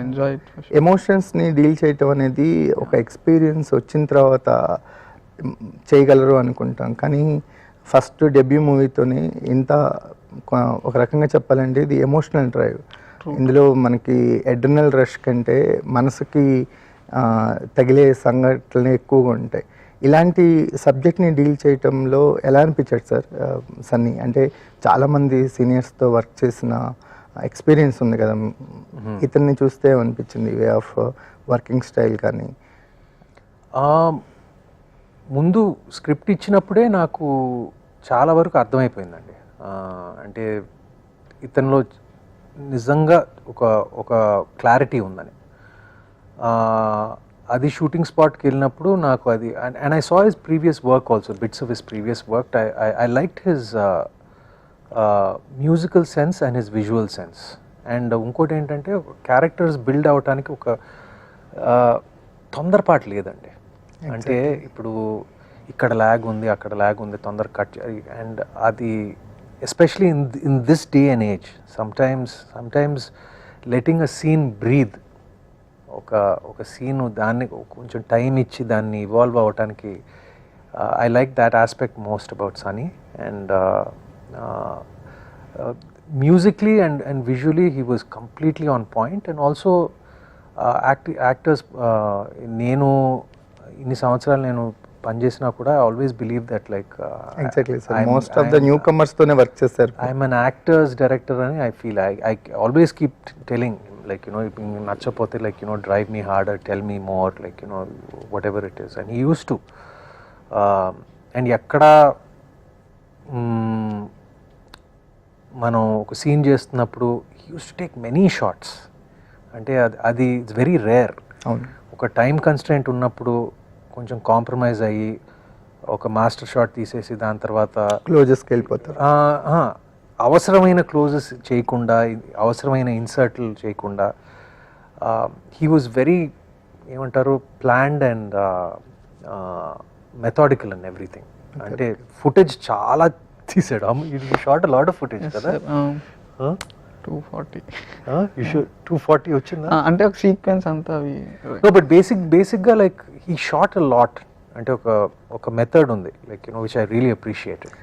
Enjoy it. ఎమోషన్స్ని deal చేయటం అనేది ఒక ఎక్స్పీరియన్స్ వచ్చిన తర్వాత చేయగలరు అనుకుంటాం, కానీ ఫస్ట్ డెబ్యూ మూవీతోనే ఇంత ఒక రకంగా చెప్పాలంటే ఇది ఎమోషనల్ డ్రైవ్. ఇందులో మనకి ఎడ్రినల్ రష్ కంటే మనసుకి తగిలే సంఘటనలు ఎక్కువగా ఉంటాయి. ఇలాంటి సబ్జెక్ట్ని డీల్ చేయటంలో ఎలా అనిపించాడు సార్ సన్నీ? అంటే చాలామంది సీనియర్స్తో వర్క్ చేసిన ఎక్స్పీరియన్స్ ఉంది కదా, ఇతన్ని చూస్తే అనిపించింది వే ఆఫ్ వర్కింగ్ స్టైల్ కానీ? ముందు స్క్రిప్ట్ ఇచ్చినప్పుడే నాకు చాలా వరకు అర్థమైపోయిందండి. అంటే ఇతనిలో నిజంగా ఒక క్లారిటీ ఉందని. అది షూటింగ్ స్పాట్కి వెళ్ళినప్పుడు నాకు అది, and I saw his previous work also, bits of his previous work. I liked his musical sense and his visual sense. And ఇంకోటి ఏంటంటే క్యారెక్టర్స్ బిల్డ్ అవడానికి ఒక తొందరపాటు లేదండి. అంటే ఇప్పుడు ఇక్కడ ల్యాగ్ ఉంది, అక్కడ ల్యాగ్ ఉంది, తొందర కట్. అండ్ అది especially in this day and age, sometimes letting a scene breathe, ఒక సీన్ దాన్ని కొంచెం టైం ఇచ్చి దాన్ని ఇవాల్వ్ అవ్వటానికి, I like that aspect most about Sunny. And musically and visually he was completely on point. And also actors, నేను ఇన్ని సంవత్సరాలు నేను పనిచేసినా కూడా I always believe that like exactly sir, most of the newcomers తోనే వర్క్ చేస్తారు. I'm an actor's director అని I feel. I always keep telling like, you know, నచ్చపోతే like, you know, drive me harder, tell me more, like, you know, whatever it is. And he used to and ఎక్కడ మనం ఒక scene చేస్తున్నప్పుడు he use to take many shots. అంటే అది it's very rare. ఒక time constraint ఉన్నప్పుడు కొంచెం compromise అయ్యి ఒక మాస్టర్ షాట్ తీసేసి దాని తర్వాత క్లోజెస్కి వెళ్ళిపోతారు. అవసరమైన క్లోజెస్ చేయకుండా, అవసరమైన ఇన్సర్ట్లు చేయకుండా, హీ వాజ్ వెరీ ఏమంటారు planned and methodical and everything. అంటే ఫుటేజ్ చాలా తీసాడు. షార్ట్ లాట్ ఆఫ్ ఫుటేజ్ కదా. 240 240 వచ్చిందా? అంటే ఒక సీక్వెన్స్ అంతా అవి. బట్ బేసిక్గా like he shot a lot. అంటే ఒక మెథడ్ ఉంది, like, you know, which I really appreciated.